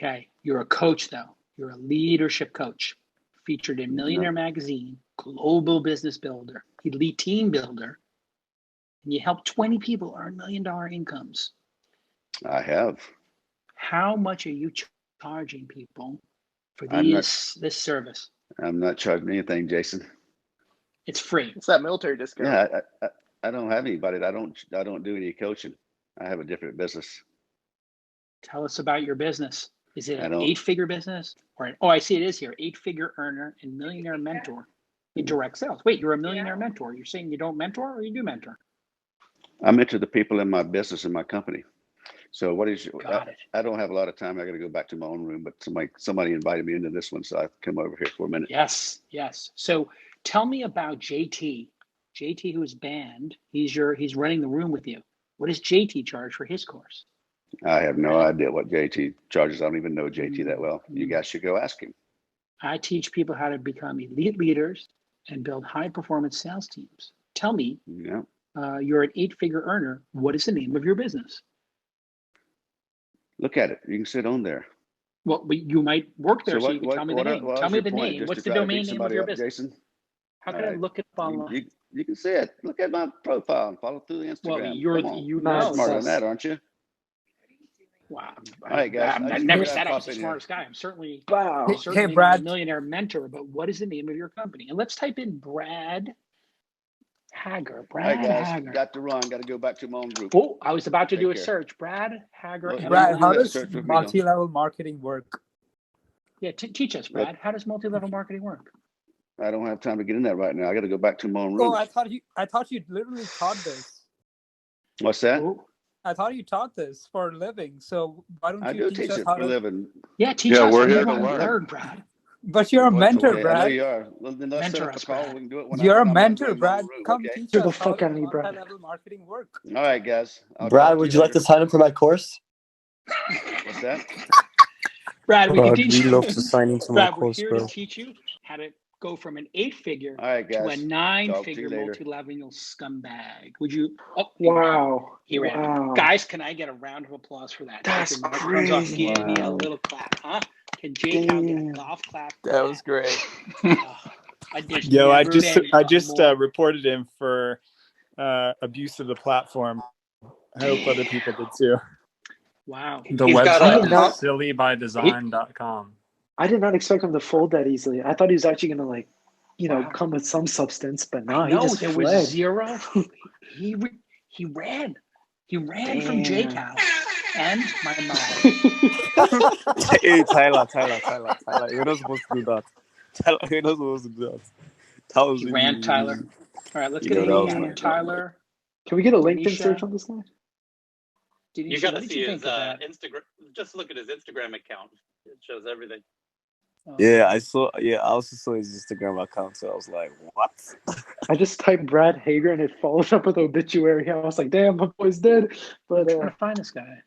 Okay. You're a coach, though. You're a leadership coach, featured in Millionaire Magazine, global business builder, elite team builder, and you help 20 people earn $1 million incomes. I have. How much are you charging people for this service? I'm not charging anything, Jason. It's free. It's that military discount. Yeah, I don't have anybody. I don't do any coaching. I have a different business. Tell us about your business. Is it an don't- 8-figure business? I see it is here. 8-figure earner and millionaire mentor in direct sales. Wait, you're a millionaire mentor. You're saying you don't mentor or you do mentor? I mentor the people in my business and my company. So what is Got it. I don't have a lot of time. I got to go back to my own room, but somebody invited me into this one, so I've come over here for a minute. Yes. So tell me about JT. JT, who is banned, he's running the room with you. What does JT charge for his course? I have no idea what JT charges. I don't even know JT that well. You guys should go ask him. I teach people how to become elite leaders and build high-performance sales teams. Tell me, you're an 8-figure earner. What is the name of your business? Look at it. You can sit on there. Well, you might work there, so you can tell me the name. Tell me the name. Just What's the domain name of your business? Jason? How can I look it up online? You can see it. Look at my profile and follow through the Instagram. Well, you're smarter than that, aren't you? Wow. All right, guys. I never said I was the smartest guy. I'm certainly, Hey, Brad. a millionaire mentor, but what is the name of your company? And let's type in Brad Hager. Brad All right, guys. Hager. Got to run. Got to go back to my own group. Oh, I was about to do a search. Brad Hager. Brad, how does multi-level marketing work? Yeah, teach us, Brad. How does multi-level marketing work? I don't have time to get in that right now. I got to go back to my own room. Oh, I thought you literally taught this. What's that? Oh. I thought you taught this for a living. So why don't I you do teach teach us it how for a living. Yeah, teach us. We're We here to want learn, Brad. But you're a mentor, Okay, Brad. I know you are. Well, then let's set Mentor up a us, call. Brad. We can do it when You're a I'm mentor, in my Brad. room, Come okay? teach Get the us how fuck out of here, Brad. multi-level marketing work. All right, guys. Brad, would you like to sign up for my course? What's that? Brad, we can teach we you. love to sign into my Brad, we're course, here bro. to teach you how to go from an 8-figure All right, to a guys. 9-figure later. multi-level scumbag. Would you? Oh, Wow. He ran. Wow. Guys, can I get a round of applause for that? That's Take your microphones off. crazy. Give me a little clap, huh? Can Jake Howe get a golf clap? For That was great. I just reported him for abuse of the platform. I hope other people did too. Wow. The He's website got is sillybydesign.com. I did not expect him to fold that easily. I thought he was actually going to, come with some substance, but no, he just there fled. was zero. He ran. He ran from Jake Howe and my mom. Hey, Tyler, you're not supposed to do that. You're not supposed to do that. He ran, Tyler. All right, let's get a link from Tyler. Can we get a LinkedIn Denisha. search on this guy? Denisha, You got to what did see you his think of that? Instagram. Just look at his Instagram account. It shows everything. Yeah, I also saw his Instagram account, so I was like, what? I just typed Brad Hager and it follows up with an obituary. I was like, damn, my boy's dead. But I'm trying to find this guy.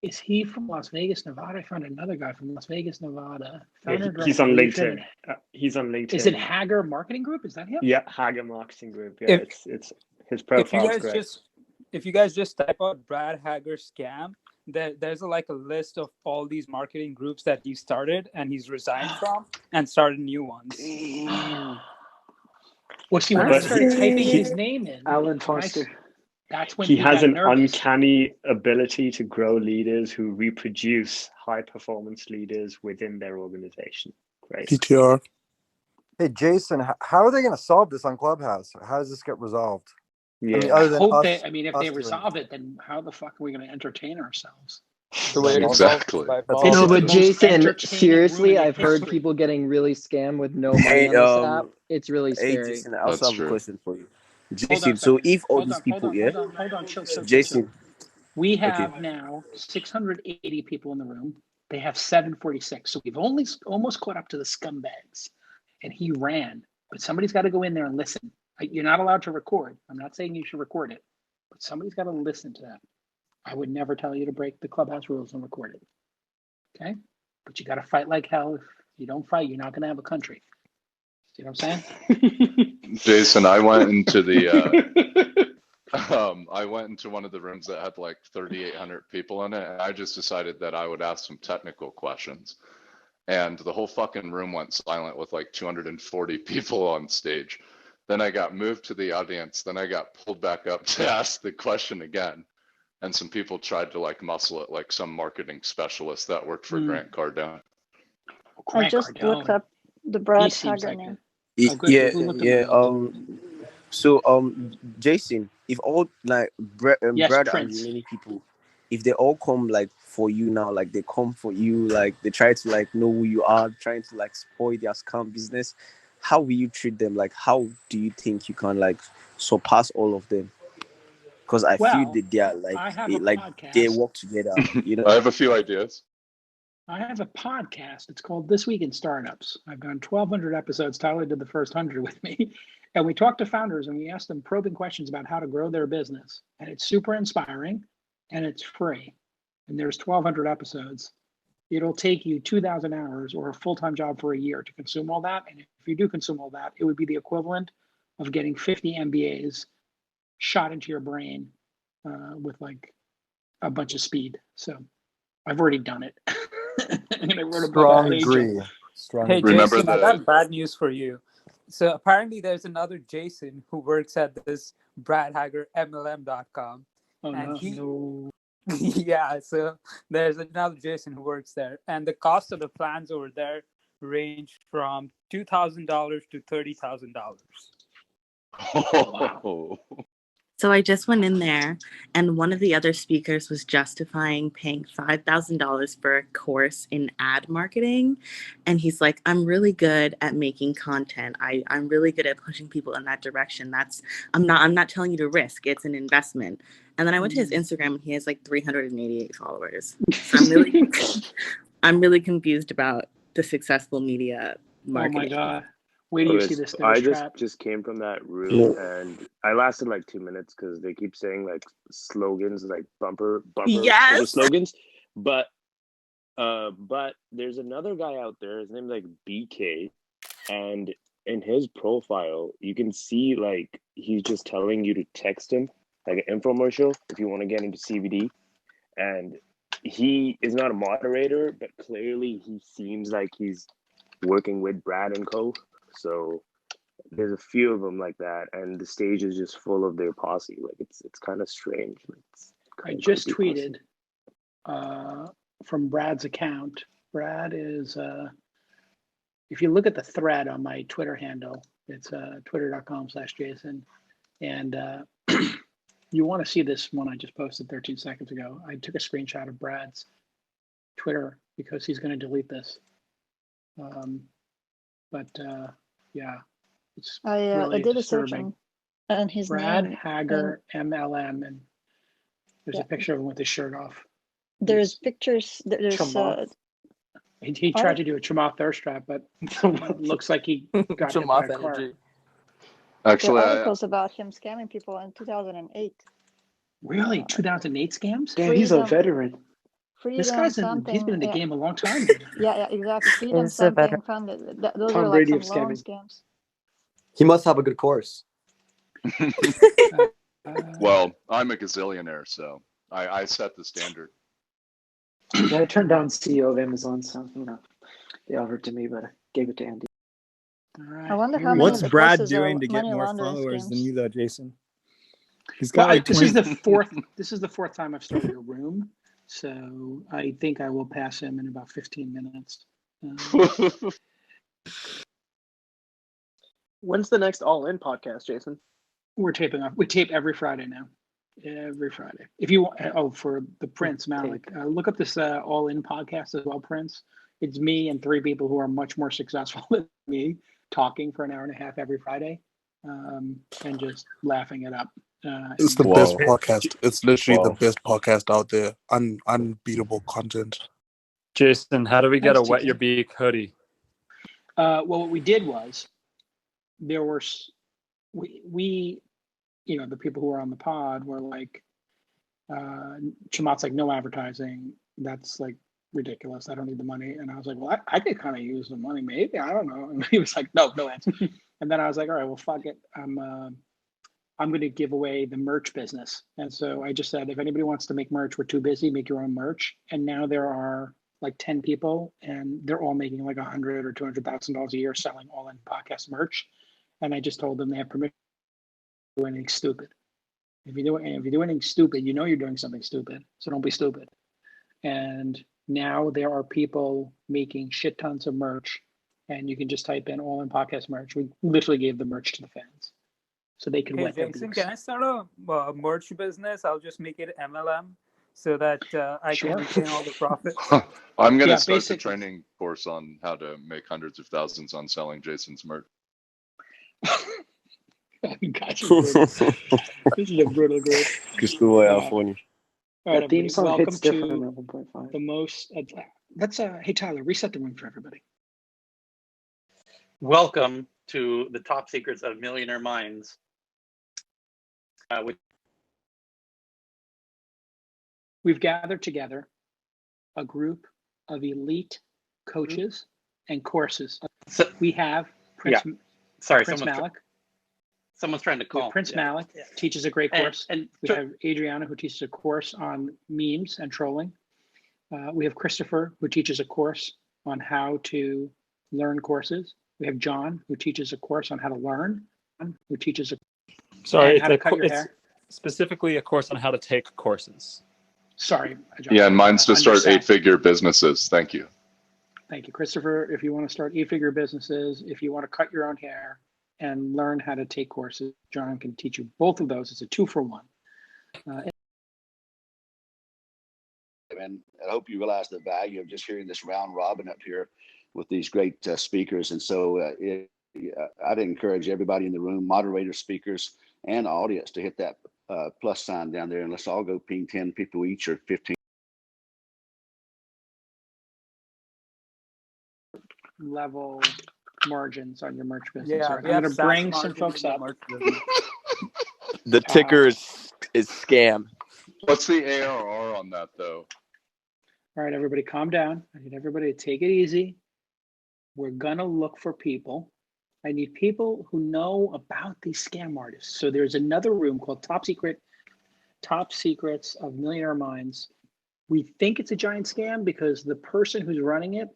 Is he from Las Vegas, Nevada? I found another guy from Las Vegas, Nevada. He's on LinkedIn. He's on LinkedIn. Is it Hager Marketing Group? Is that him? Yeah, Hager Marketing Group. Yeah, it's his profile. If you guys just type out Brad Hager scam, there's a list of all these marketing groups that he started and he's resigned from and started new ones. Well, see, when I started typing his name in, Alan Foster. That's when he has an nervous. Uncanny ability to grow leaders who reproduce high performance leaders within their organization. Great. PTR. Hey, Jason, how are they going to solve this on Clubhouse? How does this get resolved? Yeah. If they resolve it, then how the fuck are we going to entertain ourselves? Exactly. No, but Jason, seriously, I've heard people getting really scammed with no money on this app. It's really scary. Hey, Jason, I also have a question for you. Jason, so if all these people, hold on, chill. Jason, we have now 680 people in the room. They have 746, so we've almost caught up to the scumbags. And he ran, but somebody's got to go in there and listen. You're not allowed to record. I'm not saying you should record it, but somebody's got to listen to that. I would never tell you to break the Clubhouse rules and record it. Okay? But you got to fight like hell. If you don't fight, you're not going to have a country. See what I'm saying? Jason, I went into the I went into one of the rooms that had like 3,800 people in it, and I just decided that I would ask some technical questions. And the whole fucking room went silent with like 240 people on stage. Then I got moved to the audience. Then I got pulled back up to ask the question again. And some people tried to like muscle it, like some marketing specialist that worked for Grant Cardone. I just looked up the Brad Hager name. So Jason, if all like Brad and Prince. remaining people, if they all come like for you now, like they come for you, like they try to like know who you are, trying to like spoil their scam business, how will you treat them? Like how do you think you can like surpass all of them? Because I feel that they are they work together. You know, I have a few ideas. I have a podcast. It's called This Week in Startups. I've done 1,200 episodes. Tyler did the first 100 with me. And we talk to founders and we ask them probing questions about how to grow their business. And it's super inspiring and it's free. And there's 1,200 episodes. It'll take you 2,000 hours or a full-time job for a year to consume all that. And if you do consume all that, it would be the equivalent of getting 50 MBAs shot into your brain with like a bunch of speed. So I've already done it. And I wrote a book on aging. Hey, Jason, I got bad news for you. So apparently there's another Jason who works at this Brad Hager MLM.com. Oh, and no. Yeah, so there's another Jason who works there. And the cost of the plans over there range from $2,000 to $30,000. Oh. So I just went in there, and one of the other speakers was justifying paying $5,000 for a course in ad marketing. And he's like, I'm really good at making content. I'm really good at pushing people in that direction. I'm not telling you to risk. It's an investment. And then I went to his Instagram, and he has like 388 followers. So I'm really confused about the successful media marketing. Oh my God. Where do you see this? I just came from that room and I lasted like 2 minutes because they keep saying like slogans, like bumper slogans. But there's another guy out there. His name's like BK, and in his profile you can see like he's just telling you to text him like an infomercial if you want to get into CBD, and he is not a moderator, but clearly he seems like he's working with Brad and Co. So there's a few of them like that, and the stage is just full of their posse. Like it's kind of strange. I just tweeted from Brad's account. Brad is, if you look at the thread on my Twitter handle, it's twitter.com/Jason. And you want to see this one I just posted 13 seconds ago. I took a screenshot of Brad's Twitter because he's going to delete this. Yeah, it's really I did disturbing. A search on his Brad name. Hager MLM, and there's a picture of him with his shirt off. There's pictures. There's he tried to do a Chamath thirst trap, but it looks like he got hit by a car. Actually, there are articles about him scamming people in 2008. Really, 2008 scams? Damn, he's a veteran. This guy's he's been in the game a long time. Yeah, exactly. Freedom He's a something funded. Those Tom are like Brady some of loan scamming. scams. He must have a good course. Well, I'm a gazillionaire, so I set the standard. Yeah, I turned down CEO of Amazon, so they offered to me, but I gave it to Andy. All right. I wonder how many What's of the Brad courses doing are to get money more laundering followers schemes. than you, though, Jason? He's got This is the fourth time I've started a room, so I think I will pass him in about 15 minutes. When's the next All In podcast, Jason? We're taping off. We tape every Friday now. Every Friday. If you want, for the Prince Malik, look up this All In podcast as well, Prince. It's me and 3 people who are much more successful than me talking for an hour and a half every Friday, and just laughing it up. It's the best podcast. It's literally the best podcast out there. Unbeatable content. Jason, how do we get Thanks, a Wet TK. Your Beak hoodie? Well, what we did was there were we the people who were on the pod were like, Chamath's like, no advertising. That's like ridiculous. I don't need the money. And I was like, well, I could kind of use the money, maybe. I don't know. And he was like, no ads. And then I was like, all right, well, fuck it. I'm going to give away the merch business. And so I just said, if anybody wants to make merch, we're too busy, make your own merch. And now there are like 10 people and they're all making like $100,000 or $200,000 a year selling all in podcast merch. And I just told them they have permission to do anything stupid. If you do anything stupid, you know you're doing something stupid. So don't be stupid. And now there are people making shit tons of merch, and you can just type in all in podcast merch. We literally gave the merch to the fans so they could Hey, wet their Jason, beaks. can I start a merch business? I'll just make it MLM so that I can retain all the profits. I'm going to start the training course on how to make hundreds of thousands on selling Jason's merch. This is a brutal group. California. All right, That theme song welcome hits different to at 1.5. the most. Let's hey Tyler, reset the room for everybody. Welcome to the top secrets of millionaire minds. We've gathered together a group of elite coaches and courses. So, we have Prince. Yeah. Sorry, Prince Malik. Someone's trying to call. Prince Malik teaches a great course. And we have Adriana, who teaches a course on memes and trolling. We have Christopher, who teaches a course on how to learn courses. We have John, who teaches a course on how to learn. Who teaches how to cut your hair. Specifically a course on how to take courses. Sorry, John. Yeah, and mine's to start 8-figure businesses. Thank you. Thank you, Christopher. If you want to start 8-figure businesses, if you want to cut your own hair and learn how to take courses, John can teach you both of those. It's a 2-for-1. And I hope you realize the value of just hearing this round robin up here with these great speakers. And so I'd encourage everybody in the room, moderators, speakers, and audience to hit that plus sign down there, and let's all go ping 10 people each or 15. Level margins on your merch business. Yeah, I'm going to bring some folks up. The ticker is scam. What's the ARR on that though? All right, everybody calm down. I need everybody to take it easy. We're going to look for people. I need people who know about these scam artists. So there's another room called Top Secrets of Millionaire Minds. We think it's a giant scam because the person who's running it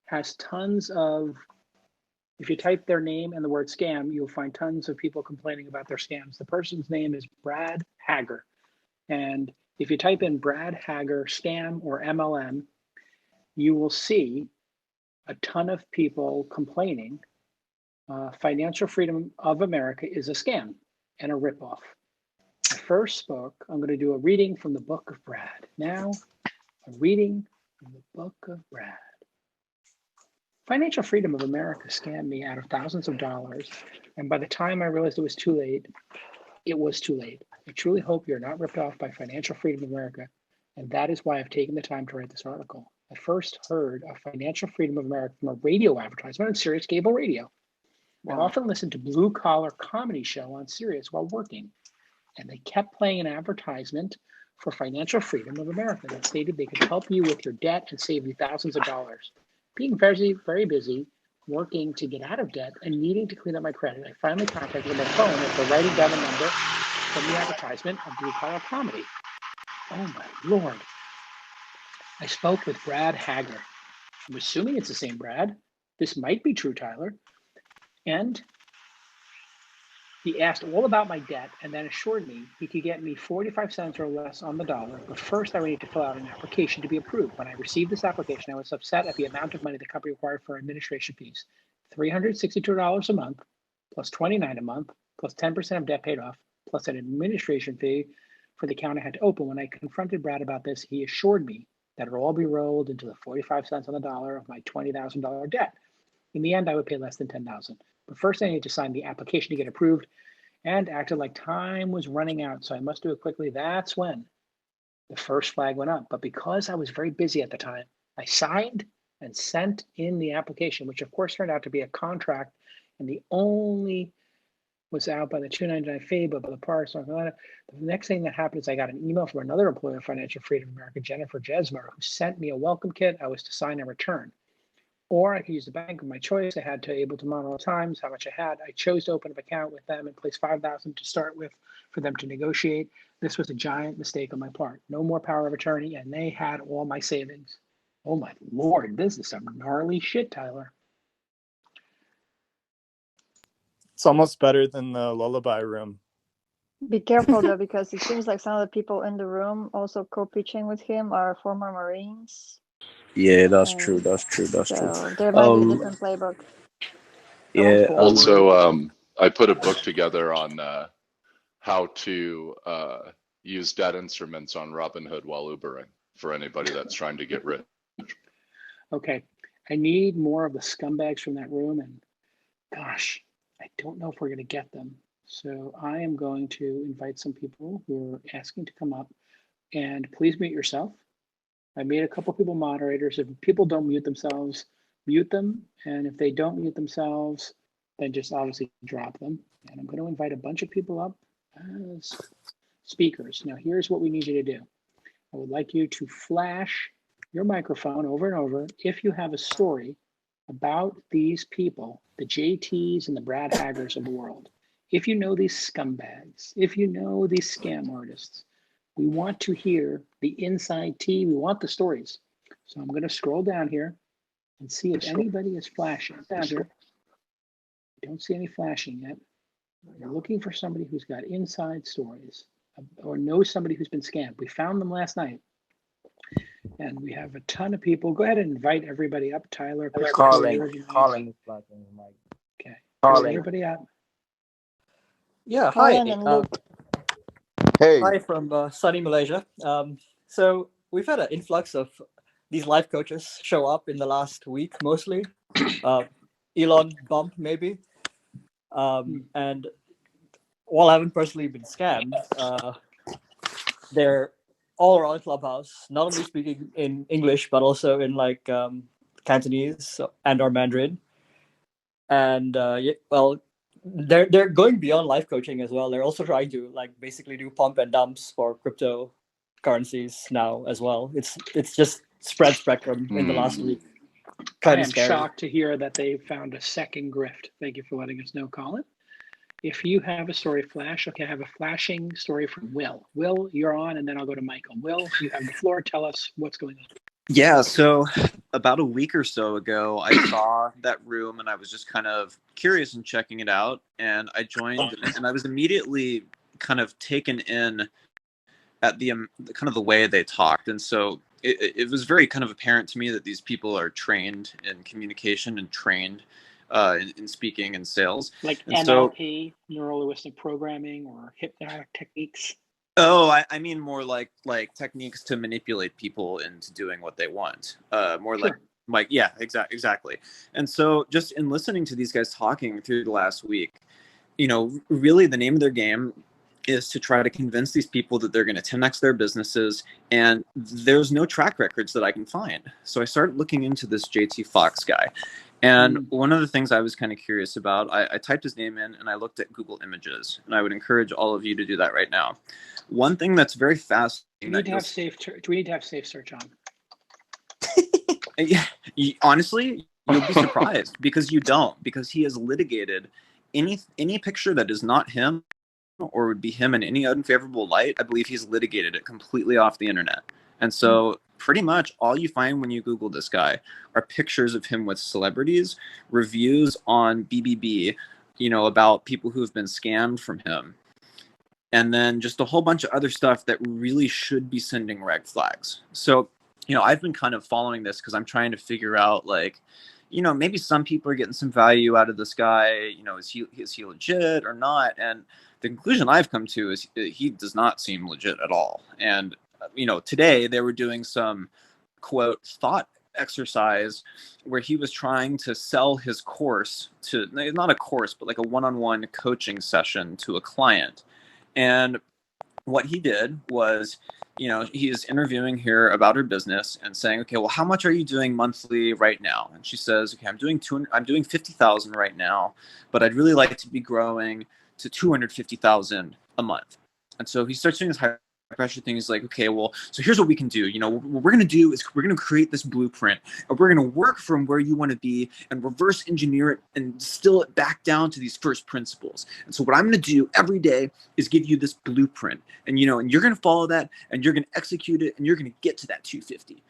has tons of, if you type their name and the word scam, you'll find tons of people complaining about their scams. The person's name is Brad Hager. And if you type in Brad Hager scam or MLM, you will see a ton of people complaining. Financial Freedom of America is a scam and a ripoff. I first spoke, I'm going to do a reading from the book of Brad. Now, a reading from the book of Brad. Financial Freedom of America scammed me out of thousands of dollars. And by the time I realized it was too late, it was too late. I truly hope you're not ripped off by Financial Freedom of America. And that is why I've taken the time to write this article. I first heard of Financial Freedom of America from a radio advertisement on Sirius Cable Radio. I often listened to Blue Collar Comedy Show on Sirius while working, and they kept playing an advertisement for Financial Freedom of America that stated they could help you with your debt and save you thousands of dollars. Being very, very busy, working to get out of debt and needing to clean up my credit, I finally contacted them by phone after writing down the number from the advertisement of Blue Collar Comedy. Oh my Lord. I spoke with Brad Hager. I'm assuming it's the same Brad. This might be true, Tyler. And he asked all about my debt and then assured me he could get me 45 cents or less on the dollar. But first, I would need to fill out an application to be approved. When I received this application, I was upset at the amount of money the company required for administration fees. $362 a month, plus $29 a month, plus 10% of debt paid off, plus an administration fee for the account I had to open. When I confronted Brad about this, he assured me that it would all be rolled into the 45 cents on the dollar of my $20,000 debt. In the end, I would pay less than $10,000. But first, I needed to sign the application to get approved, and acted like time was running out, so I must do it quickly. That's when the first flag went up. But because I was very busy at the time, I signed and sent in the application, which of course turned out to be a contract, and the only was out by the $299 fee, but by the par. So the next thing that happened is I got an email from another employee of Financial Freedom of America, Jennifer Jesmer, who sent me a welcome kit I was to sign and return. Or I could use the bank of my choice. I had to able to monitor all times, how much I had. I chose to open an account with them and place 5,000 to start with for them to negotiate. This was a giant mistake on my part. No more power of attorney, and they had all my savings. Oh my Lord, this is some gnarly shit, Tyler. It's almost better than the lullaby room. Be careful though, because it seems like some of the people in the room also co-pitching with him are former Marines. Yeah, that's true. That's true. That's true. So there might be a different playbook. Yeah. Also, I put a book together on how to use debt instruments on Robinhood while Ubering for anybody that's trying to get rich. Okay, I need more of the scumbags from that room, and gosh, I don't know if we're going to get them. So I am going to invite some people who are asking to come up, and please mute yourself. I made a couple people moderators. If people don't mute themselves, mute them. And if they don't mute themselves, then just obviously drop them. And I'm going to invite a bunch of people up as speakers. Now, here's what we need you to do. I would like you to flash your microphone over and over if you have a story about these people, the JTs and the Brad Haggers of the world. If you know these scumbags, if you know these scam artists, we want to hear the inside tea. We want the stories. So I'm going to scroll down here and see if anybody is flashing. Down here. I don't see any flashing yet. We're looking for somebody who's got inside stories or knows somebody who's been scammed. We found them last night. And we have a ton of people. Go ahead and invite everybody up. Tyler, Calling is flashing, Mike. Okay. Calling. Everybody up. Yeah, hi. Colin and Luke. Hey. Hi from sunny Malaysia. So we've had an influx of these life coaches show up in the last week, mostly. Elon bump, maybe. And while I haven't personally been scammed, they're all around Clubhouse, not only speaking in English, but also in like Cantonese and or Mandarin. And well, they're going beyond life coaching as well. They're also trying to like basically do pump and dumps for cryptocurrencies now as well. It's just spread spectrum in the last week. I am shocked to hear that they found a second grift. Thank you for letting us know, Colin. If you have a story flash, okay, I have a flashing story from Will. Will, you're on, and then I'll go to Michael. Will, you have the floor. Tell us what's going on. Yeah, so about a week or so ago, I saw that room and I was just kind of curious and checking it out. And I joined, and I was immediately kind of taken in at the kind of the way they talked. And so it was very kind of apparent to me that these people are trained in communication and trained in speaking and sales. Like and NLP, neuro-linguistic programming, or hypnotic techniques? Oh, I mean more like techniques to manipulate people into doing what they want. More Sure. like yeah, exactly. And so just in listening to these guys talking through the last week, you know, really the name of their game is to try to convince these people that they're going to 10x their businesses, and there's no track records that I can find. So I started looking into this JT Fox guy. And one of the things I was kind of curious about, I typed his name in and I looked at Google Images, and I would encourage all of you to do that right now. One thing that's very fascinating. Do we need to have safe search on? Yeah, honestly, you'll be surprised because you don't, because he has litigated any picture that is not him or would be him in any unfavorable light. I believe he's litigated it completely off the internet. And so pretty much all you find when you Google this guy are pictures of him with celebrities, reviews on BBB, you know, about people who have been scammed from him. And then just a whole bunch of other stuff that really should be sending red flags. So, you know, I've been kind of following this because I'm trying to figure out, like, you know, maybe some people are getting some value out of this guy. You know, is he legit or not? And the conclusion I've come to is he does not seem legit at all. And, you know, today they were doing some, quote, thought exercise where he was trying to sell his course to, not a course, but like a one-on-one coaching session to a client. And what he did was, you know, he is interviewing her about her business and saying, okay, well, how much are you doing monthly right now? And she says, okay, I'm doing 50,000 right now, but I'd really like to be growing to 250,000 a month. And so he starts doing this pressure thing is like, okay, well, so here's what we can do. You know, what we're going to do is we're going to create this blueprint, and we're going to work from where you want to be and reverse engineer it and distill it back down to these first principles. And so what I'm going to do every day is give you this blueprint, and, you know, and you're going to follow that, and you're going to execute it, and you're going to get to that 250.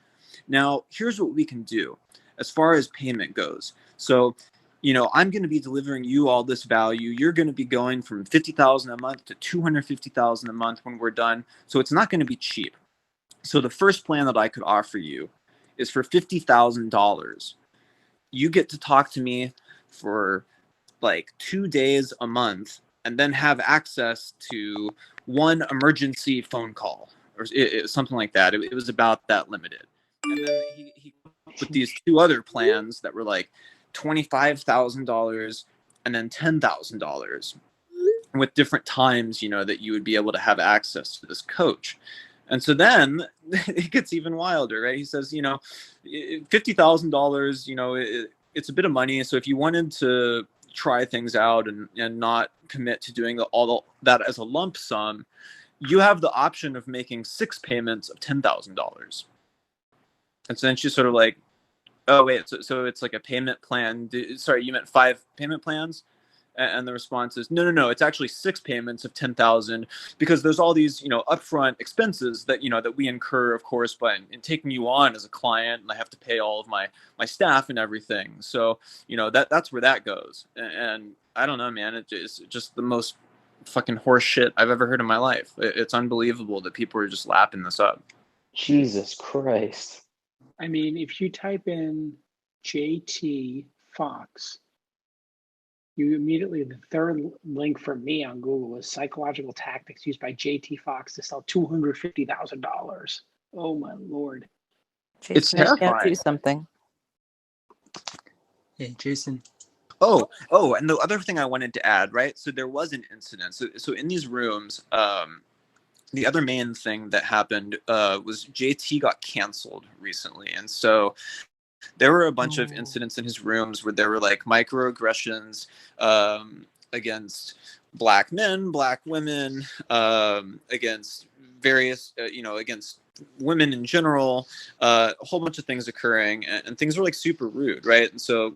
Now, here's what we can do as far as payment goes. So, you know, I'm going to be delivering you all this value. You're going to be going from $50,000 a month to $250,000 a month when we're done. So it's not going to be cheap. So the first plan that I could offer you is for $50,000. You get to talk to me for like 2 days a month, and then have access to one emergency phone call or something like that. It was about that limited. And then he put these two other plans that were like $25,000 and then $10,000 with different times, you know, that you would be able to have access to this coach. And so then it gets even wilder, right? He says, you know, $50,000, you know, it's a bit of money. So if you wanted to try things out and not commit to doing all that as a lump sum, you have the option of making 6 payments of $10,000. And so then she's sort of like, oh, wait, so it's like a payment plan. Sorry, you meant 5 payment plans? And the response is, no, it's actually 6 payments of 10,000 because there's all these, you know, upfront expenses that, you know, that we incur, of course, by in taking you on as a client, and I have to pay all of my staff and everything. So, you know, that's where that goes. And I don't know, man, it's just the most fucking horse shit I've ever heard in my life. It's unbelievable that people are just lapping this up. Jesus Christ. I mean, if you type in JT Fox, you immediately, the third link for me on Google is psychological tactics used by JT Fox to sell $250,000. Oh my Lord. Jason, It's terrifying. do something. Hey, Jason. Oh, and the other thing I wanted to add, right? So there was an incident. So in these rooms, the other main thing that happened was JT got canceled recently. And so there were a bunch of incidents in his rooms where there were like microaggressions against Black men, Black women, against various, against women in general, a whole bunch of things occurring, and things were like super rude, right? And so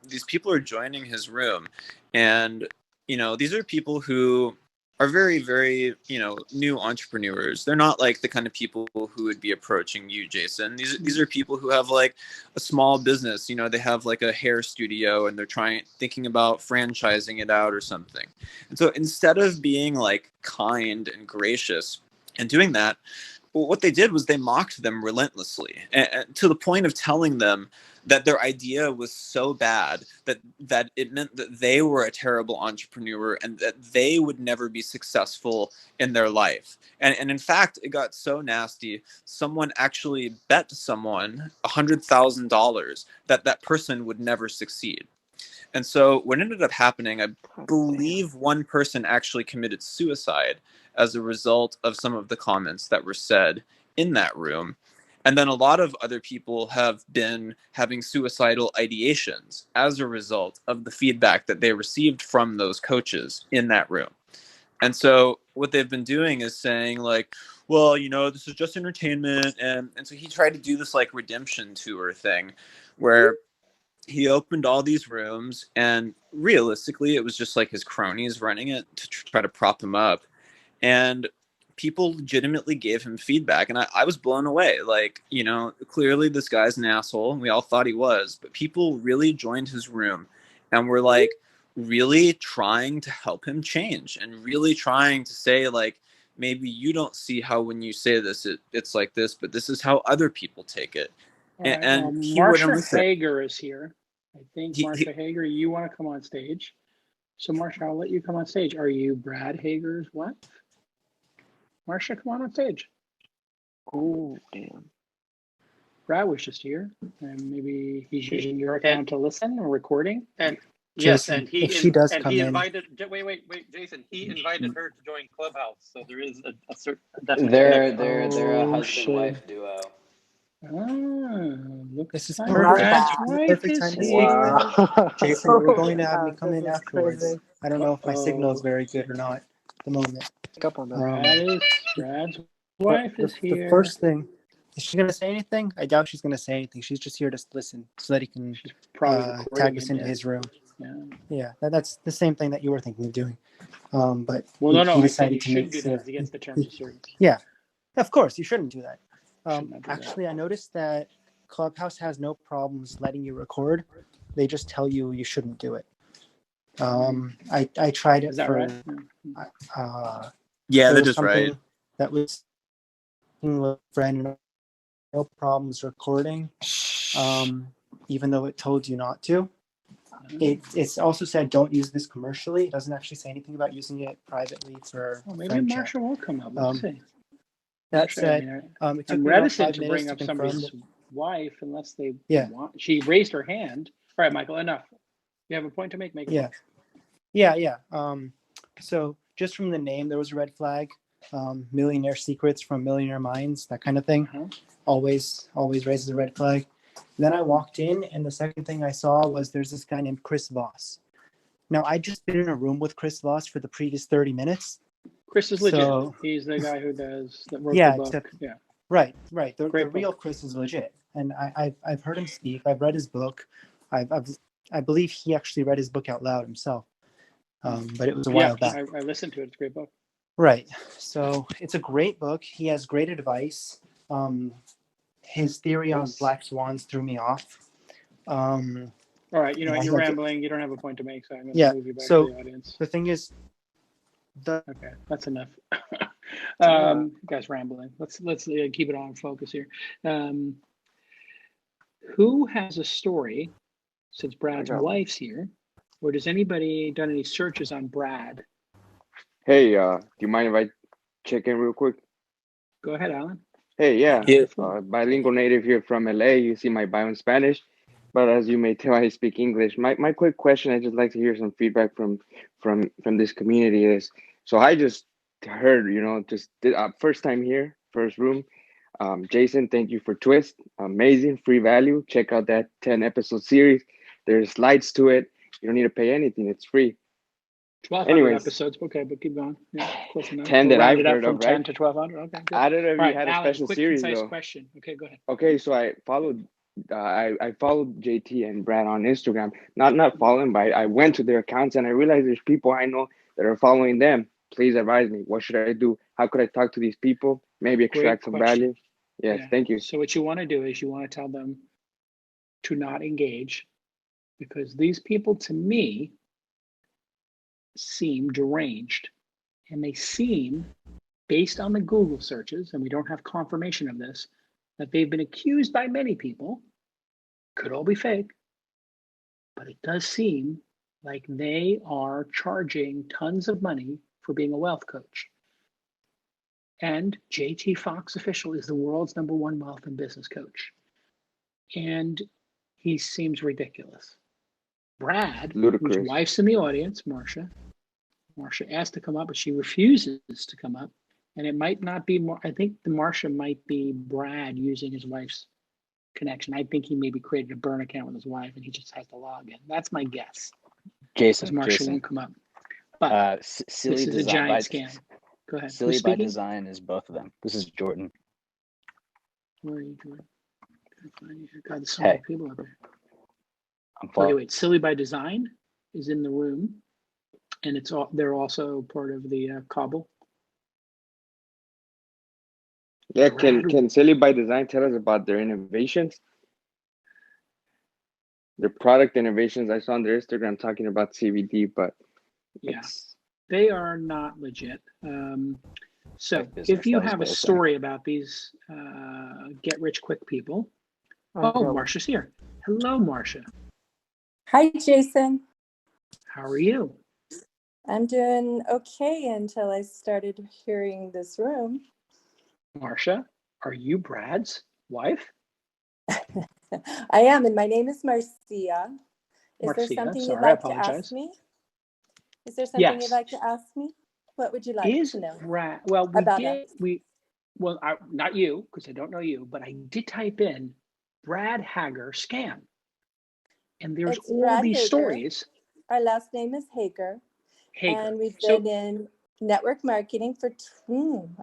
these people are joining his room, and, you know, these are people who are very, very, you know, new entrepreneurs. They're not like the kind of people who would be approaching you, Jason. These are people who have like a small business. You know, they have like a hair studio and they're thinking about franchising it out or something. And so instead of being like kind and gracious and doing that, what they did was they mocked them relentlessly, and to the point of telling them that their idea was so bad that it meant that they were a terrible entrepreneur and that they would never be successful in their life. And in fact, it got so nasty, someone actually bet someone $100,000 that person would never succeed. And so what ended up happening, I believe one person actually committed suicide as a result of some of the comments that were said in that room. And then a lot of other people have been having suicidal ideations as a result of the feedback that they received from those coaches in that room. And so what they've been doing is saying like, well, you know, this is just entertainment. And so he tried to do this like redemption tour thing where he opened all these rooms, and realistically it was just like his cronies running it to try to prop him up. And people legitimately gave him feedback, and I was blown away. Like, you know, clearly this guy's an asshole, and we all thought he was, but people really joined his room and were like really trying to help him change and really trying to say like, maybe you don't see how when you say this it's like this, but this is how other people take it. And he Marsha wouldn't listen. Hager is here. I think Marsha Hager, you want to come on stage? So Marsha, I'll let you come on stage. Are you Brad Hager's wife? Marsha, come on stage. Oh, damn. Brad was just here, and maybe he's using your account to listen or recording. And Yes, and he invited. Wait, Jason. He invited her to join Clubhouse, so there is a certain. They're a husband-wife duo. This is perfect time to speak. Jason, you're going to have me come in afterwards. Crazy. I don't know if my signal is very good or not at the moment. Pick up on that. Brad's wife the, is the here. first thing, is she gonna say anything? I doubt she's gonna say anything. She's just here to listen so that he can Probably tag us him, into yeah. his room. Yeah. Yeah, that's the same thing that you were thinking of doing. But Well, he no, I said decided you to shouldn't make do that. It's against the terms of service. Yeah, of course you shouldn't do that. Should not do Actually, I noticed that Clubhouse has no problems letting you record. They just tell you you shouldn't do it. I tried it Is that for. right? Yeah, there that was is right. something that was with friend, no problems recording, even though it told you not to. It's also said don't use this commercially. It doesn't actually say anything about using it privately for Well, maybe friend Marsha chat. will come up. Let's see. That Marsha, said, it took I'm me about reticent 5 to minutes bring to up confirm. somebody's wife unless they Yeah. want. She raised her hand. All right, Michael, enough. You have a point to make? Make it. Yeah. So just from the name, there was a red flag. Millionaire secrets from millionaire minds, that kind of thing. Always raises a red flag. Then I walked in, and the second thing I saw was there's this guy named Chris Voss. Now, I'd just been in a room with Chris Voss for the previous 30 minutes. Chris is legit. He's the guy who wrote the book. Except, yeah. Right. The Great real Chris is legit, and I've heard him speak. I've read his book. I believe he actually read his book out loud himself. But it was a while back. I listened to it. It's a great book. Right. So it's a great book. He has great advice. His theory on black swans threw me off. All right, you know, you're rambling. You don't have a point to make, so I'm going to move you back to the audience. The thing is, okay, that's enough. You guys rambling. Let's keep it on focus here. Who has a story, since Brad's wife's here, or does anybody done any searches on Brad? Hey, do you mind if I check in real quick? Go ahead, Alan. Hey, bilingual native here from LA. You see my bio in Spanish, but as you may tell, I speak English. My quick question, I just like to hear some feedback from this community is, so I just heard, first time here, first room. Jason, thank you for Twist. Amazing, free value. Check out that 10-episode series. There's slides to it. You don't need to pay anything. It's free. 1,200 episodes. Okay, but keep going. Yeah, close enough. 10 that I've heard from of, right? 10 to 1,200. Okay, good. I don't know if you had a Alan, special quick, series concise though. question. Okay, go ahead. Okay, so I followed. I followed JT and Brad on Instagram. Not following, but I went to their accounts and I realized there's people I know that are following them. Please advise me. What should I do? How could I talk to these people? Maybe extract some value. Yes, thank you. So what you want to do is you want to tell them to not engage, because these people, to me, seem deranged, and they seem, based on the Google searches, and we don't have confirmation of this, that they've been accused by many people, could all be fake, but it does seem like they are charging tons of money for being a wealth coach. And JT Fox Official is the world's #1 wealth and business coach. And he seems ridiculous. Brad, ludicrous, whose wife's in the audience, Marsha asked to come up, but she refuses to come up. And it might not be more. I think the Marsha might be Brad using his wife's connection. I think he maybe created a burn account with his wife and he just has to log in. That's my guess. Jason, Marsha won't come up. But silly this is a giant scam. Go ahead. Silly by design is both of them. This is Jordan. Where are you, Jordan? God, there's so many people out there. Okay, wait. Silly by Design is in the room, and they're also part of the Cobble. Yeah, can Silly by Design tell us about their innovations? Their product innovations. I saw on their Instagram talking about CBD, but they are not legit. So if you have a story about these get-rich-quick people, Marsha's here. Hello, Marsha. Hi, Jason. How are you? I'm doing okay until I started hearing this room. Marsha, are you Brad's wife? I am, and my name is Marcia. Is there something you'd like to ask me? Is there something you'd like to ask me? What would you like to know? Well, not you, because I don't know you, but I did type in Brad Hager scam. And there's it's all Brad these Hager. Stories. Our last name is Hager. And we've been in network marketing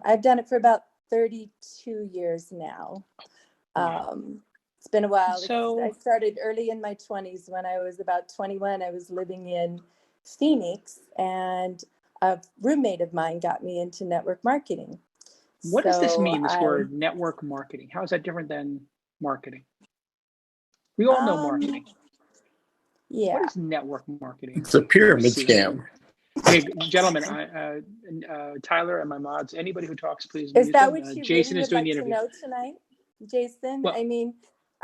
I've done it for about 32 years now. It's been a while. So I started early in my 20s. When I was about 21, I was living in Phoenix, and a roommate of mine got me into network marketing. What does this mean, this word network marketing? How is that different than marketing? We all know marketing. Yeah. What is network marketing? It's a pyramid scam. Hey, gentlemen, Tyler and my mods, anybody who talks, please mute Is that them. what you Jason really is would doing like the to interview. know tonight, Jason? Well, I mean,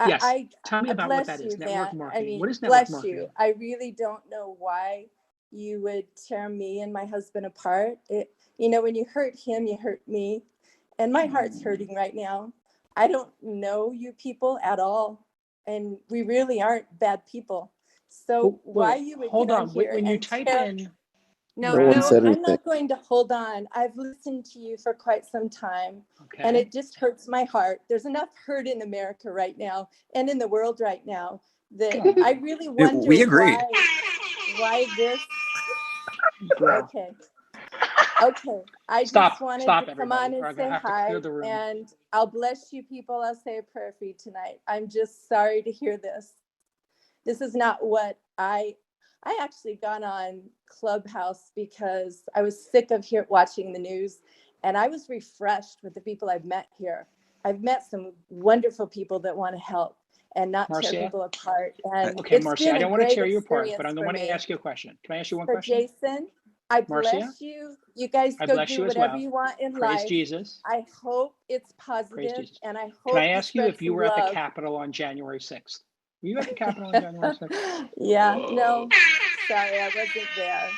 yes. I Tell me about what that bless is, you, network man. marketing. I mean, What is network bless marketing? you. I really don't know why you would tear me and my husband apart. You know, when you hurt him, you hurt me. And my heart's hurting right now. I don't know you people at all. And we really aren't bad people. So why you would hold get on. here When you and type tear... in... No, one said I'm anything. not going to hold on. I've listened to you for quite some time, and it just hurts my heart. There's enough hurt in America right now and in the world right now that I really wonder We agree. why this. Okay. I Stop. just wanted Stop, to come on everybody, or I'm and gonna say have to hi, clear the room. and I'll bless you people. I'll say a prayer for you tonight. I'm just sorry to hear this. This is not what I actually got on Clubhouse because I was sick of watching the news, and I was refreshed with the people I've met here. I've met some wonderful people that want to help and not tear people apart. And Okay, it's Marcia, been I a don't want to great tear you apart, but I experience want for to me. ask you a question. Can I ask you one For question? Jason, I Marcia? bless you. You guys I go bless do you as whatever well. you want in Praise life. Jesus. I hope it's Praise positive, Jesus. and I Can hope I ask you if you were at the love. Capitol on January 6th? Were you at the Capitol on January 6th? Yeah, no, sorry, I wasn't there.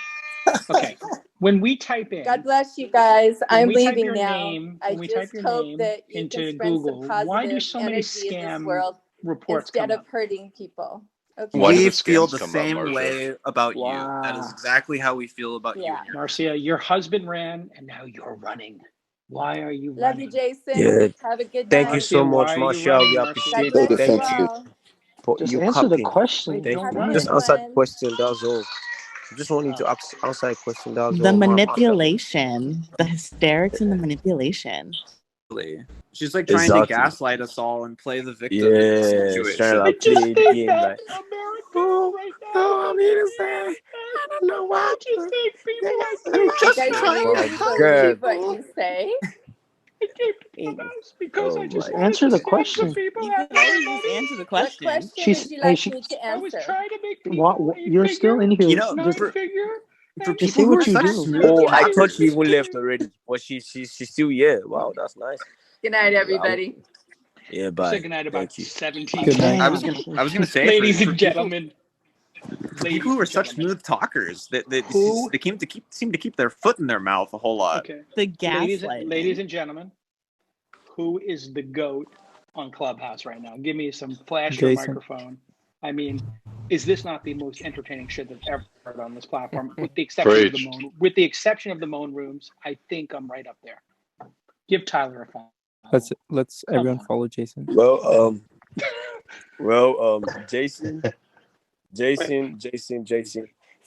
Okay. When we type in, God bless you guys. when I'm we type leaving your now. name, I when we type just your hope name that you into can spread Google, some why do positive so many energy in this scam world reports instead come of up? hurting people. Okay. Why do We the feel scams the come up, same Marcia? way about you. That is Wow. exactly how we feel about you Yeah. and your Marcia, your husband ran and now you're running. Why are you Love running? you, Jason. Yeah. Have a good Thank night. you so Marcia, much, why are you Marshall. running, We Marcia? appreciate God it. bless Thank you you all. for Just you answer the capping. question. Wait, Thank don't you. run. Just Good answer the one. question. That's all. Just wanted to answer a question. That's The all, Marshall. manipulation, the hysterics and the manipulation. She's like trying to Exactly. gaslight us all and play the victim in Yeah, this trying situation. to like play the game like. America right now. I mean to say, I don't know why. Just think people I'm You just guys trying to really help. believe what you say? I came to Clubhouse because I just Just wanted answer to the scam question. some people. You can always just answer the What question. question would you like me to I was answer? trying to make people You're still in here. You know, Just for just people say who what are you such do. smooth Oh, I thought talkers. she even left already, but she's still here. Wow, that's nice. Good night, everybody. Yeah, I bye. said goodnight about Thank you. 17 Good night. times. I was gonna say Ladies for and people gentlemen. people who are such smooth talkers that they seem to keep their foot in their mouth a whole lot. Okay. The Ladies gaslighting. and gentlemen, who is the GOAT on Clubhouse right now? Give me some flash your Jason. microphone. I mean, is this not the most entertaining shit that's ever heard on this platform? With the exception of the moan rooms, I think I'm right up there. Give Tyler a follow. Let's everyone follow Jason. Well, Jason,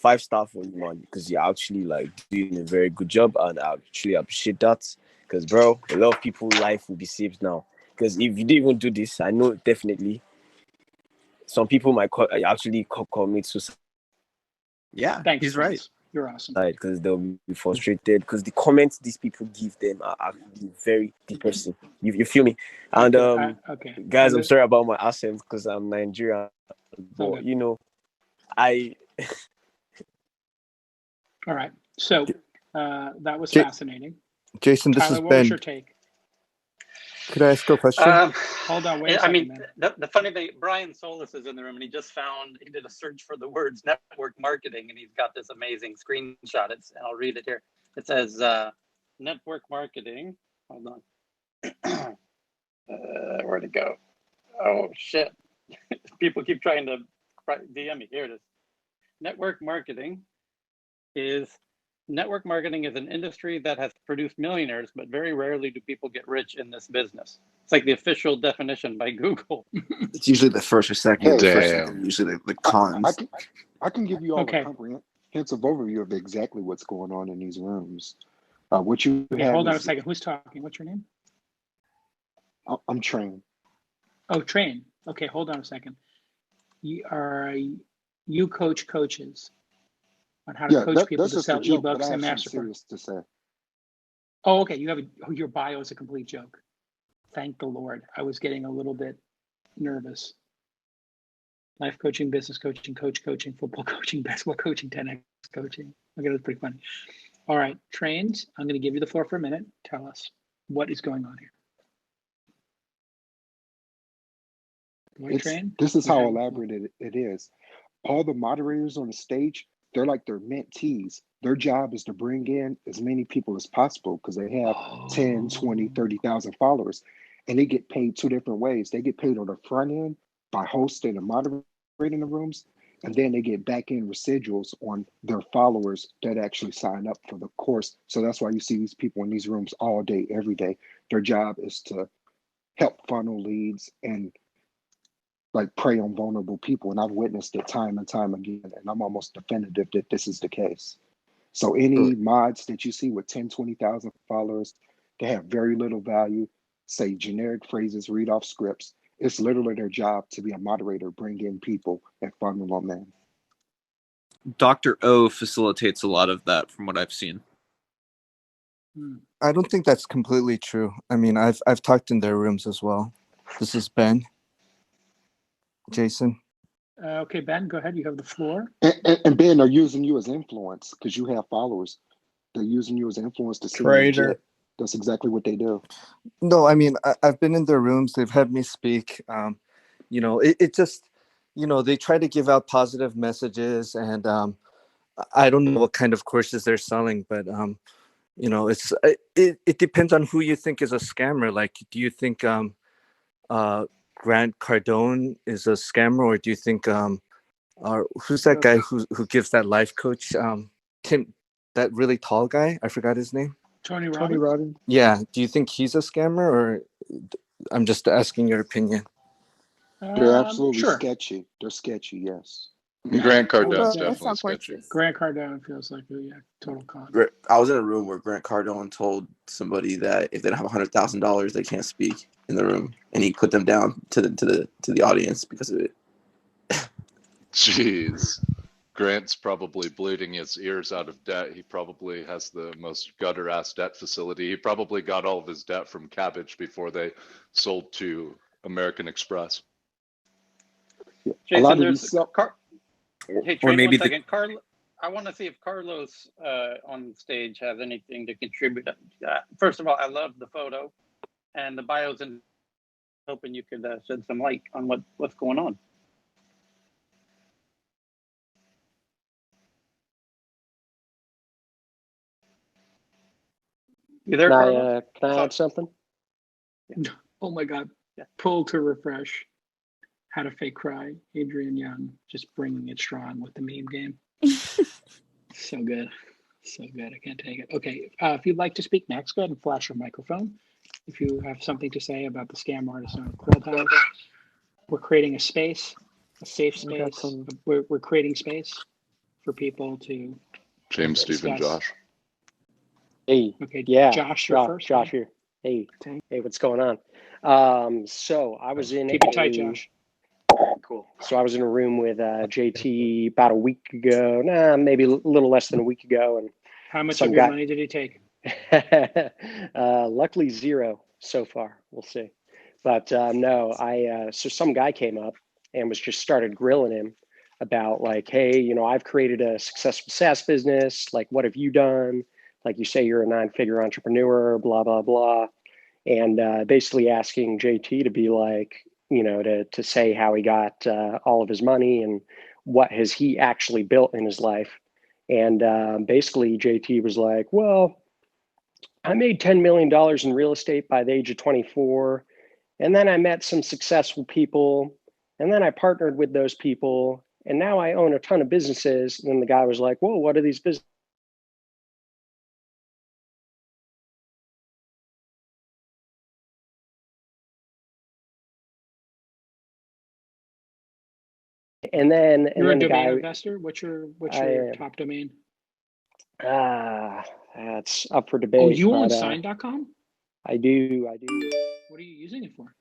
5-star for you, man, because you're actually like doing a very good job, and I actually appreciate that. Because, bro, a lot of people's life will be saved now. Because if you didn't even do this, I know definitely some people might actually commit suicide. Yeah, thanks, he's right. You're awesome. Because they'll be frustrated because the comments these people give them are actually very depressing. You feel me? And okay. Guys, I'm sorry about my accent because I'm Nigerian, but you know, all right. So that was fascinating. Jason, this Tyler, is what Ben. was your take? Could I ask a question? Hold on, wait a second, man. The funny thing, Brian Solis is in the room, and he did a search for the words network marketing, and he's got this amazing screenshot. And I'll read it here. It says network marketing. Hold on. Where'd it go? Oh shit! People keep trying to DM me. Here it is. Network marketing is an industry that has produced millionaires, but very rarely do people get rich in this business. It's like the official definition by Google. It's usually the first or second. Damn. Usually the cons. I can give you all a comprehensive overview of exactly what's going on in these rooms. What you have hold on a is second. Who's talking? What's your name? I'm trained. Oh, train. Okay, hold on a second. You coach coaches on how to coach people That's to just a sell joke, but I ebooks have and something master. serious to say. Oh, okay. Your bio is a complete joke. Thank the Lord. I was getting a little bit nervous. Life coaching, business coaching, coach coaching, football coaching, basketball coaching, 10x coaching. Okay, that's pretty funny. All right, trained. I'm going to give you the floor for a minute. Tell us what is going on here. This is how elaborate it is. All the moderators on the stage, they're like their mentees. Their job is to bring in as many people as possible because they have 10, 20, 30,000 followers. And they get paid two different ways. They get paid on the front end by hosting and moderating the rooms. And then they get back end residuals on their followers that actually sign up for the course. So that's why you see these people in these rooms all day, every day. Their job is to help funnel leads and like prey on vulnerable people. And I've witnessed it time and time again. And I'm almost definitive that this is the case. So any mods that you see with 10, 20,000 followers, they have very little value, say generic phrases, read off scripts. It's literally their job to be a moderator, bring in people and funnel them in. Dr. O facilitates a lot of that from what I've seen. I don't think that's completely true. I mean, I've talked in their rooms as well. This is Ben. Jason. Okay, Ben, go ahead. You have the floor. And Ben, they're using you as influence because you have followers. They're using you as influence to see legit. That's exactly what they do. No, I mean, I've been in their rooms. They've had me speak. It just, they try to give out positive messages, and I don't know what kind of courses they're selling, but it depends on who you think is a scammer. Like, do you think Grant Cardone is a scammer, or do you think who's that guy who gives that life coach? Tim, that really tall guy. I forgot his name. Tony Robbins. Yeah. Do you think he's a scammer, or I'm just asking your opinion? They're absolutely sketchy. They're sketchy, yes. Grant Cardone's definitely sketchy. Grant Cardone feels like a total con. I was in a room where Grant Cardone told somebody that if they don't have $100,000, they can't speak in the room, and he put them down to the audience because of it. Jeez. Grant's probably bleeding his ears out of debt. He probably has the most gutter-ass debt facility. He probably got all of his debt from Cabbage before they sold to American Express. Jason, there's hey, Train, 1 second. I want to see if Carlos on stage has anything to contribute. First of all, I love the photo and the bios, and hoping you could shed some light on what's going on. You there, Carlos? Can I add something? Oh my God. Pull to refresh. How to fake cry. Adrian Young just bringing it strong with the meme game. So good. So good. I can't take it. Okay. If you'd like to speak next, go ahead and flash your microphone. If you have something to say about the scam artist on Clubhouse, we're creating a space, a safe space. We're creating space for people to James, Stephen, Josh. Hey, okay, yeah, Josh, you're first. Josh here. Hey, what's going on? So I was in keep it tight, Josh. Cool. So I was in a room with JT about a week ago, maybe a little less than a week ago, and how much of your money did he take? Luckily, zero so far. We'll see. But so some guy came up and was just started grilling him about like, hey, I've created a successful SaaS business. Like, what have you done? Like, you say you're a 9-figure entrepreneur, blah, blah, blah. And basically asking JT to be like, to say how he got all of his money and what has he actually built in his life. And basically JT was like, well, I made $10 million in real estate by the age of 24. And then I met some successful people. And then I partnered with those people. And now I own a ton of businesses. And then the guy was like, whoa, what are these businesses? And then you're a domain investor. What's your top domain? That's up for debate. Oh, you own sign.com? I do. What are you using it for?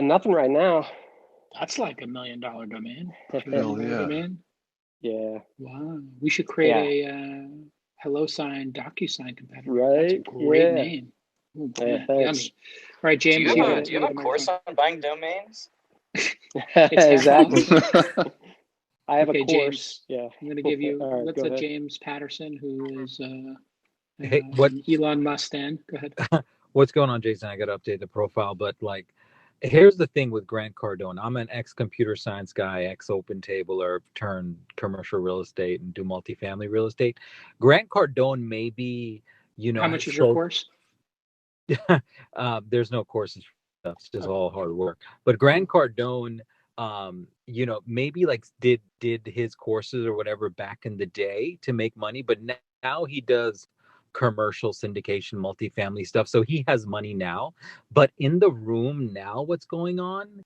Nothing right now. That's like $1 million domain. Hell $2 yeah. domain. Yeah. Wow. We should create a HelloSign DocuSign competitor. Right. That's a great Yeah. name. Oh, man, thanks. yummy. All right, James. Do you have a course on buying domains? Exactly. I have Okay, a course. James. Yeah. I'm going to give you. All right, Let's go let ahead. James Patterson, who is Hey, what? Elon Musk stand. Go ahead. What's going on, Jason? I got to update the profile, but like, here's the thing with Grant Cardone. I'm an ex-computer science guy, ex-open tabler, turned commercial real estate and do multifamily real estate. Grant Cardone may be, How much is your course? There's no courses for stuff. It's just all hard work. But Grant Cardone, maybe like did his courses or whatever back in the day to make money, but now he does commercial syndication, multifamily stuff. So he has money now. But in the room now, what's going on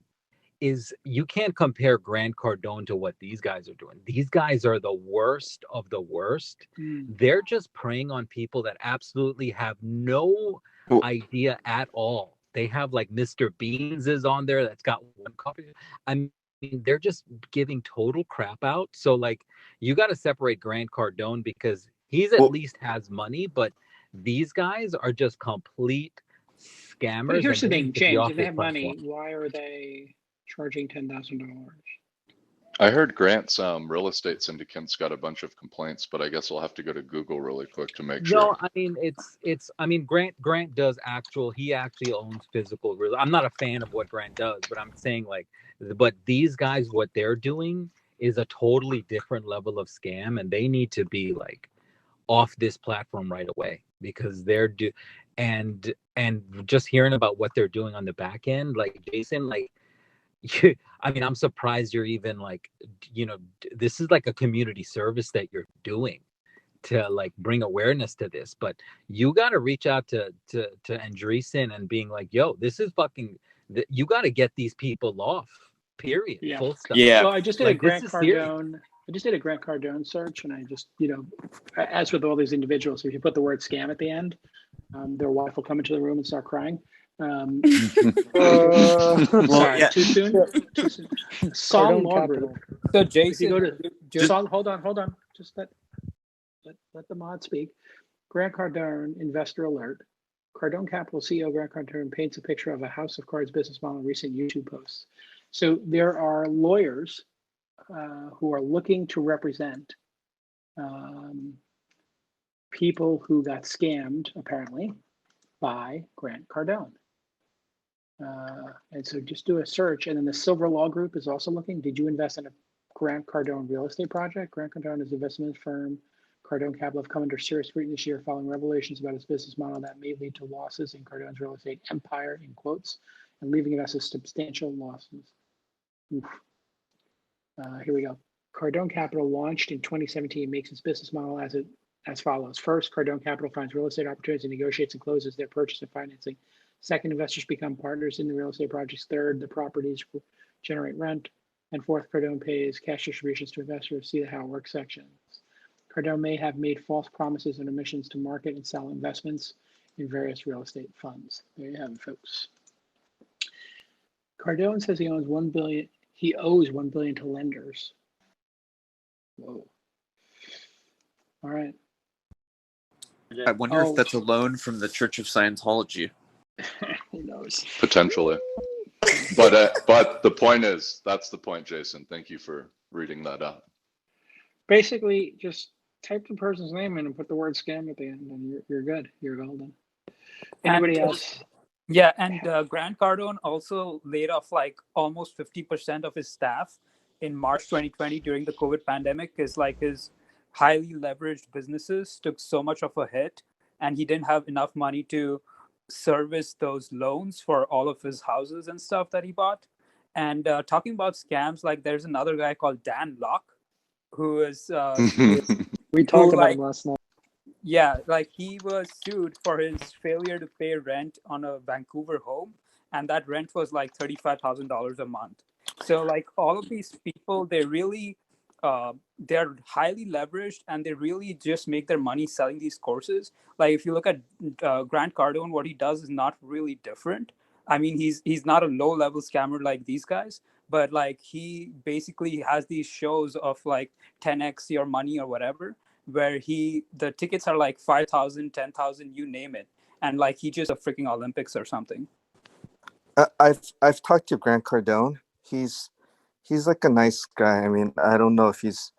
is you can't compare Grant Cardone to what these guys are doing. These guys are the worst of the worst. They're just preying on people that absolutely have no idea at all. They have like Mr. Beans is on there that's got one copy. I mean, they're just giving total crap out. So like, you got to separate Grant Cardone because he's at least has money, but these guys are just complete scammers. But here's the and they thing, need to be James. off If they this have platform. money, why are they charging $10,000? I heard Grant's real estate syndicant's got a bunch of complaints, but I guess I'll have to go to Google really quick to make sure. No, I mean Grant does he actually owns physical real. I'm not a fan of what Grant does, but I'm saying like, but these guys, what they're doing is a totally different level of scam, and they need to be like off this platform right away because they're and just hearing about what they're doing on the back end, like Jason, like. I mean, I'm surprised you're even like, this is like a community service that you're doing to like bring awareness to this, but you got to reach out to Andreessen and being like, yo, this is fucking, you got to get these people off, period. Yeah. Full stop. Well, I just did like, a Grant this is serious. Cardone. I just did a Grant Cardone search, and I just, as with all these individuals, if you put the word scam at the end, their wife will come into the room and start crying. Sorry, too soon. Too soon. Sol Law Group. So If Jason, you go to Sol, hold on. Just let the mod speak. Grant Cardone, investor alert. Cardone Capital CEO Grant Cardone paints a picture of a house of cards business model in recent YouTube posts. So there are lawyers who are looking to represent people who got scammed, apparently, by Grant Cardone. And so just do a search. And then the Silver Law Group is also looking. Did you invest in a Grant Cardone real estate project? Grant Cardone is an investment firm. Cardone Capital have come under serious scrutiny this year following revelations about its business model that may lead to losses in Cardone's real estate empire, in quotes, and leaving investors substantial losses. Oof. Here we go. Cardone Capital launched in 2017 makes its business model as follows. First, Cardone Capital finds real estate opportunities and negotiates and closes their purchase and financing. Second, investors become partners in the real estate projects. Third, the properties generate rent. And fourth, Cardone pays cash distributions to investors. See the how it works sections. Cardone may have made false promises and omissions to market and sell investments in various real estate funds. There you have it, folks. Cardone says he owes $1 billion. He owes $1 billion to lenders. Whoa. All right. I wonder if that's a loan from the Church of Scientology. Who knows? Potentially. But the point is, that's the point, Jason. Thank you for reading that out. Basically, just type the person's name in and put the word scam at the end, and you're good. You're golden. Anybody else? Yeah, and Grant Cardone also laid off like almost 50% of his staff in March 2020 during the COVID pandemic, because like his highly leveraged businesses took so much of a hit, and he didn't have enough money to service those loans for all of his houses and stuff that he bought. And talking about scams, like there's another guy called Dan Locke, who is we talked about him last night. Yeah, like he was sued for his failure to pay rent on a Vancouver home, and that rent was like $35,000 a month. So like all of these people, they really they're highly leveraged, and they really just make their money selling these courses. Like if you look at Grant Cardone, what he does is not really different. I mean, he's not a low level scammer like these guys, but like he basically has these shows of like 10x your money or whatever, where the tickets are like 5,000, 10,000, you name it, and like he just a freaking Olympics or something. I've talked to Grant Cardone. He's like a nice guy. I mean, I don't know if he's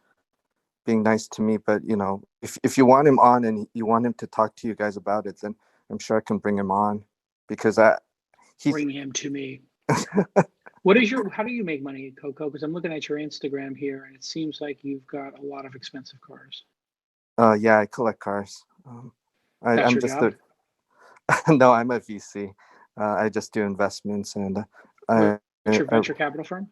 being nice to me, but you know, if you want him on and you want him to talk to you guys about it, then I'm sure I can bring him on, because bring him to me. How do you make money, Coco? Because I'm looking at your Instagram here, and it seems like you've got a lot of expensive cars. Yeah, I collect cars. That's I'm your just job? no, I'm a VC. I just do investments, and What's your venture capital firm?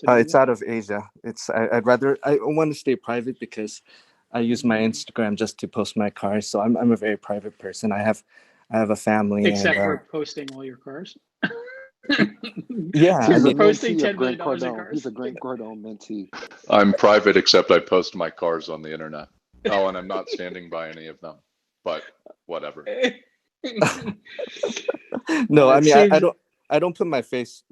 It's out of Asia. I want to stay private because I use my Instagram just to post my cars. So I'm a very private person. I have a family. Except for posting all your cars. Yeah, I mean, posting $10 million in cars. He's a Grant Cardone mentee. I'm private, except I post my cars on the internet. Oh, and I'm not standing by any of them, but whatever. No, I mean, I don't put my face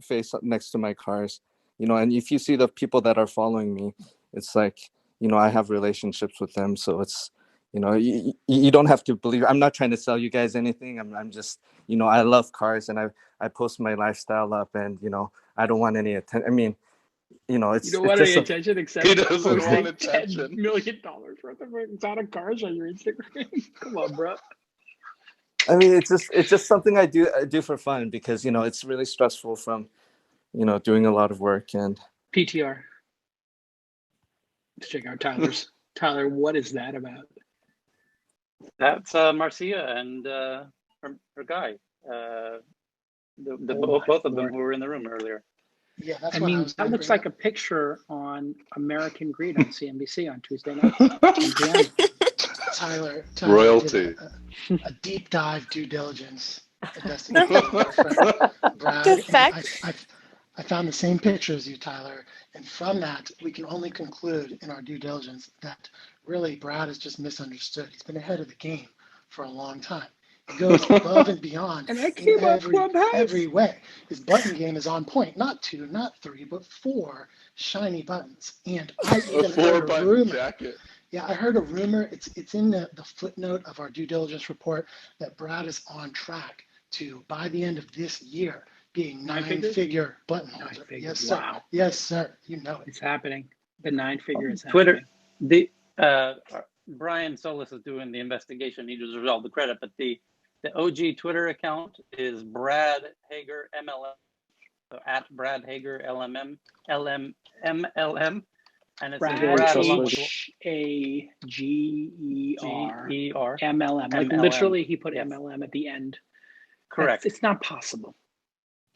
next to my cars, you know. And if you see the people that are following me, it's like, you know, I have relationships with them, so it's, you know, you don't have to believe. I'm not trying to sell you guys anything. I'm just, you know, I love cars, and I post my lifestyle up, and you know, I don't want any attention. I mean, you know, you don't want any attention except he doesn't posting want attention. $10 million worth of exotic cars on your Instagram. Come on, bro. I mean, it's just something I do for fun, because you know, it's really stressful from, you know, doing a lot of work. And PTR. Let's check out Tyler's. Tyler, what is that about? That's Marcia and her guy. Both of them who were in the room earlier. Yeah, that's I what mean, I was that looks bring like a picture on American Greed on CNBC on Tuesday night. 10 p.m. Tyler Royalty. did a deep dive due diligence investigation with our friend Brad. And I found the same picture as you, Tyler. And from that, we can only conclude in our due diligence that really Brad is just misunderstood. He's been ahead of the game for a long time. He goes above and beyond and I came in every way. His button game is on point. Not 2, not 3, but 4 shiny buttons. And I even heard a rumor. Jacket. Yeah, I heard a rumor. It's in the footnote of our due diligence report that Brad is on track to, by the end of this year, being nine-figure button holder. Yes, sir. Wow. Yes, sir. You know it. It's happening. The 9-figure is Twitter. happening. Brian Solis is doing the investigation. He deserves all the credit, but the OG Twitter account is Brad Hager MLM. So at Brad Hager MLM, and it's Brad Hager MLM. Like literally, he put MLM at the end. Correct. It's not possible.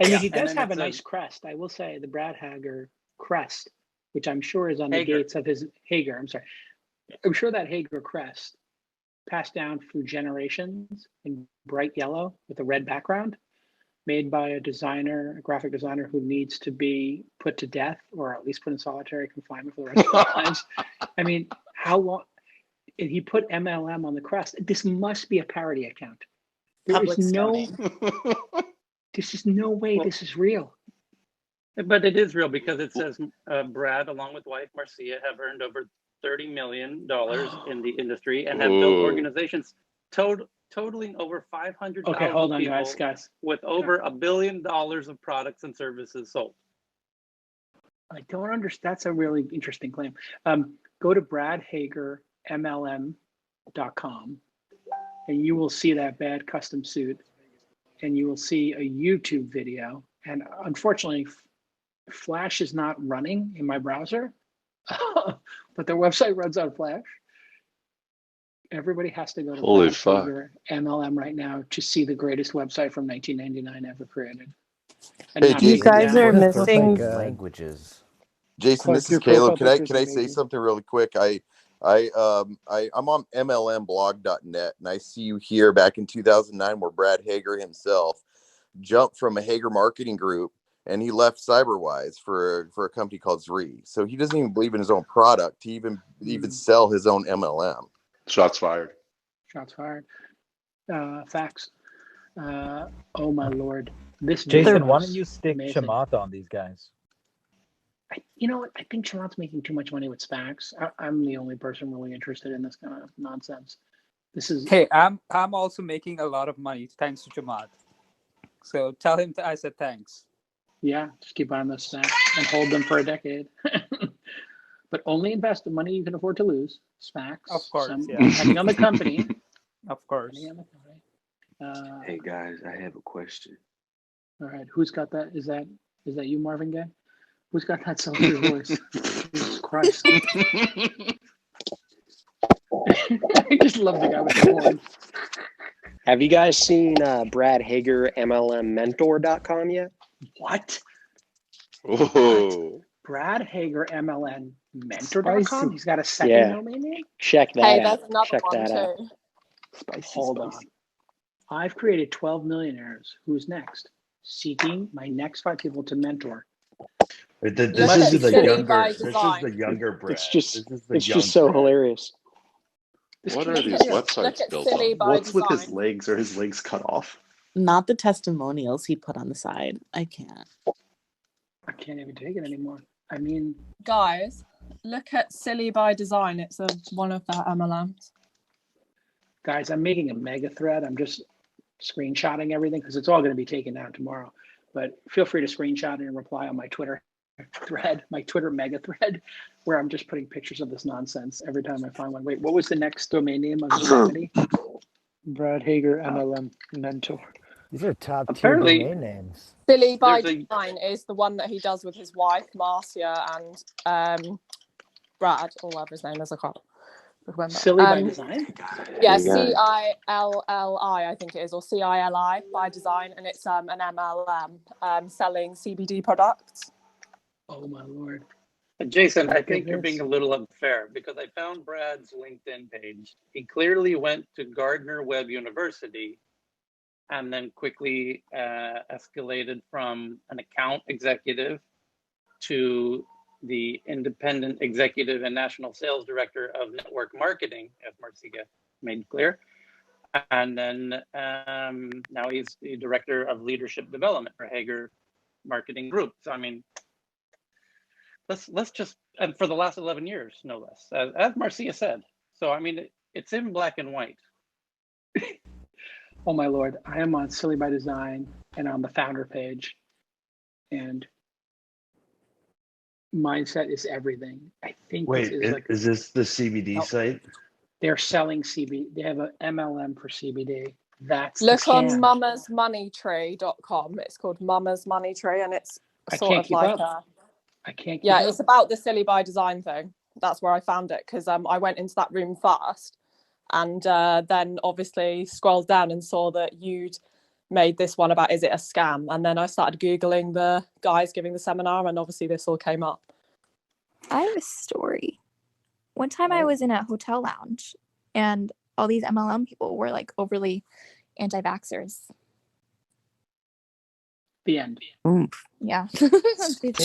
I mean, he does have a nice crest. I will say the Brad Hager crest, which I'm sure is on the gates of his Hager. I'm sorry. I'm sure that Hager crest passed down through generations in bright yellow with a red background, made by a graphic designer who needs to be put to death or at least put in solitary confinement for the rest of their lives. I mean, how long? And he put MLM on the crest. This must be a parody account. There's no way this is real. But it is real because it says Brad, along with wife Marcia, have earned over $30 million in the industry and have built organizations totaling over 500,000 okay, hold on, people guys. with over $1 billion of products and services sold. I don't understand. That's a really interesting claim. Go to bradhagermlm.com and you will see that bad custom suit, and you will see a YouTube video. And unfortunately, Flash is not running in my browser, but their website runs on Flash. Everybody has to go to Holy fuck. MLM right now to see the greatest website from 1999 ever created. Hey, you guys are missing languages. Jason, this is Caleb. Can I say something really quick? I'm on MLMblog.net, and I see you here back in 2009 where Brad Hager himself jumped from a Hager marketing group and he left CyberWise for a company called Zri. So he doesn't even believe in his own product. He even sell his own MLM. Shots fired. Shots fired. Facts. Oh my lord. This Jason, video why is don't you stick amazing. Chamath on these guys? You know what? I think Chamath's making too much money with SPACs. I'm the only person really interested in this kind of nonsense. This is Hey, I'm also making a lot of money thanks to Chamath. So tell him I said thanks. yeah, just keep buying those SPACs and hold them for a decade. But only invest the money you can afford to lose. SPACs. Of course, yeah. Depending on the company. Of course. Depending on the company. Hey guys, I have a question. All right, who's got that? Is that you, Marvin Gaye? Who's got that sultry voice? Jesus Christ! I just love the guy with the horn. Have you guys seen Brad Hager MLMmentor.com yet? What? Oh. Brad Hager MLM Mentor.com. Spicy. He's got a second Yeah. domain name. Check that Hey, out. there's another Check one that out. too. Hold on. I've created 12 millionaires. Who's next? Seeking my next 5 people to mentor. This is the younger Brad. It's just This is the it's young just so Brad. hilarious. What are these Look websites at built Silly on? by What's with his Design. legs? Are his legs cut off? Not the testimonials he put on the side. I can't. I can't even take it anymore. I mean, Guys, look at Silly by Design. It's one of their MLMs. guys, I'm making a mega thread. I'm just screenshotting everything because it's all going to be taken down tomorrow. But feel free to screenshot it and reply on my Twitter thread, my Twitter mega thread, where I'm just putting pictures of this nonsense every time I find one. Wait, what was the next domain name of the company? Brad Hager MLM Mentor. These are top tier Apparently- domain names. Silly by There's a- Design is the one that he does with his wife, Marcia, and Brad, or whatever his name is. I can't remember. Silly by Design? Yeah, Hey, guys. CILLI, I think it is, or CILI by Design, and it's an MLM selling CBD products. Oh my lord. Jason, I Look think at you're this. being a little unfair because I found Brad's LinkedIn page. He clearly went to Gardner Webb University and then quickly escalated from an account executive to the independent executive and national sales director of network marketing, as Marcia made clear. And then now he's the director of leadership development for Hager Marketing Group. So, I mean, let's just, and for the last 11 years, no less, as Marcia said. So, I mean, it's in black and white. Oh my lord, I am on Silly by Design and on the founder page, and mindset is everything. I think Wait, this is like is this the CBD No. site? they're selling CBD. They have an MLM for CBD. That's Look the on scam. mamasmoneytree.com. It's called Mama's Money Tree, and it's I sort can't of keep like up. I can't keep yeah, up. it's about the Silly by Design thing. That's where I found it because I went into that room first, and then obviously scrolled down and saw that you'd made this one about is it a scam, and then I started googling the guys giving the seminar, and obviously this all came up. I have a story. One time I was in a hotel lounge and all these MLM people were like overly anti-vaxxers. The end. Yeah. So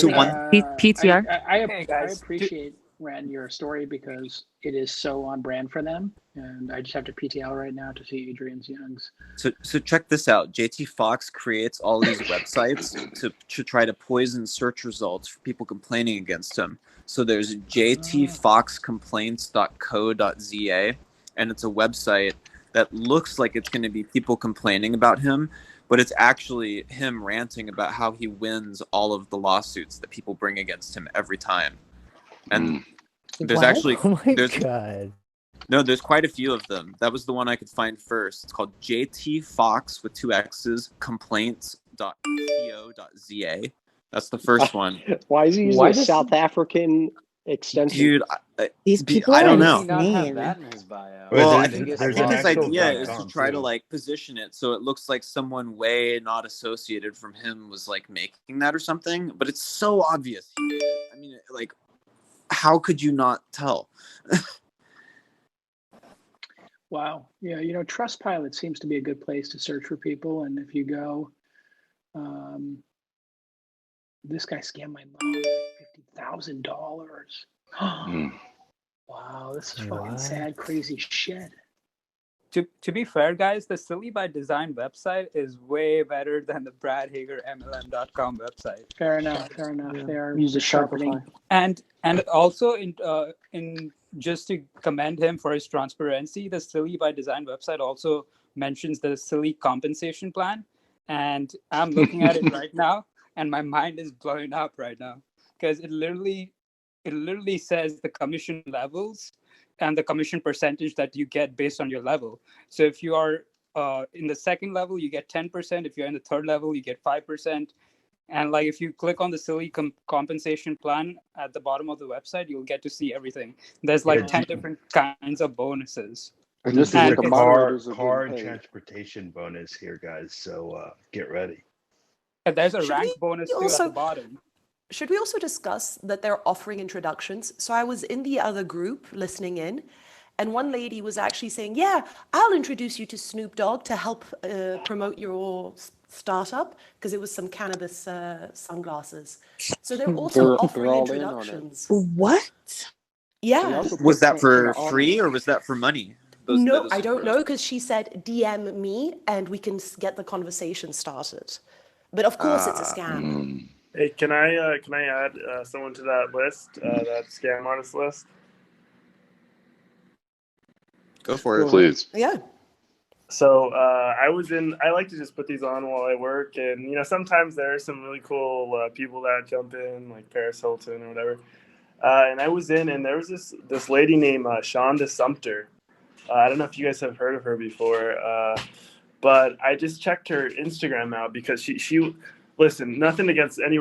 one PTR. I appreciate, Ren, your story because it is so on brand for them. And I just have to PTL right now to see Adrian's Young's. So check this out. JT Fox creates all these websites to try to poison search results for people complaining against him. So there's jtfoxcomplaints.co.za, and it's a website that looks like it's going to be people complaining about him, but it's actually him ranting about how he wins all of the lawsuits that people bring against him every time. And there's What? actually Oh my there's God. no, there's quite a few of them. That was the one I could find first. It's called JT Fox with 2 X's complaints.co.za. That's the first one. Why is he using a South African extension? Dude, These people I are don't know. insane. Well, I there's think an his actual idea is to .com try to too. like position it so it looks like someone way not associated from him was like making that or something. But it's so obvious he made it. I mean, like, how could you not tell? Wow. Yeah, Trustpilot seems to be a good place to search for people. And if you go, This guy scammed my mom $50,000. Wow, this is fucking sad, crazy shit. To be fair, guys, the Silly by Design website is way better than the Brad Hager MLM.com website. Fair enough. They are Use the sharpening. Shopify. And also in just to commend him for his transparency, the Silly by Design website also mentions the Silly compensation plan, and I'm looking at it right now, and my mind is blowing up right now because it literally says the commission levels and the commission percentage that you get based on your level. So if you are in the second level, you get 10%. If you're in the third level, you get 5%. And like if you click on the Silly compensation plan at the bottom of the website, you'll get to see everything. There's like 10 different kinds of bonuses. And this is like a car and transportation bonus here, guys. So get ready. And there's a rank bonus too at the bottom. Should we also discuss that they're offering introductions? So I was in the other group listening in, and one lady was actually saying, yeah, I'll introduce you to Snoop Dogg to help promote your startup, because it was some cannabis sunglasses. So they're also offering introductions. What? Yeah. Was that for free or was that for money? No, I don't know, because she said DM me and we can get the conversation started. But of course it's a scam. Hey, can I add someone to that list, that scam artist list? Go for it, please. Yeah. So I like to just put these on while I work, and sometimes there are some really cool people that jump in, like Paris Hilton or whatever. And I was in, and there was this lady named Shonda Sumter. I don't know if you guys have heard of her before, but I just checked her Instagram out because she listen, nothing against any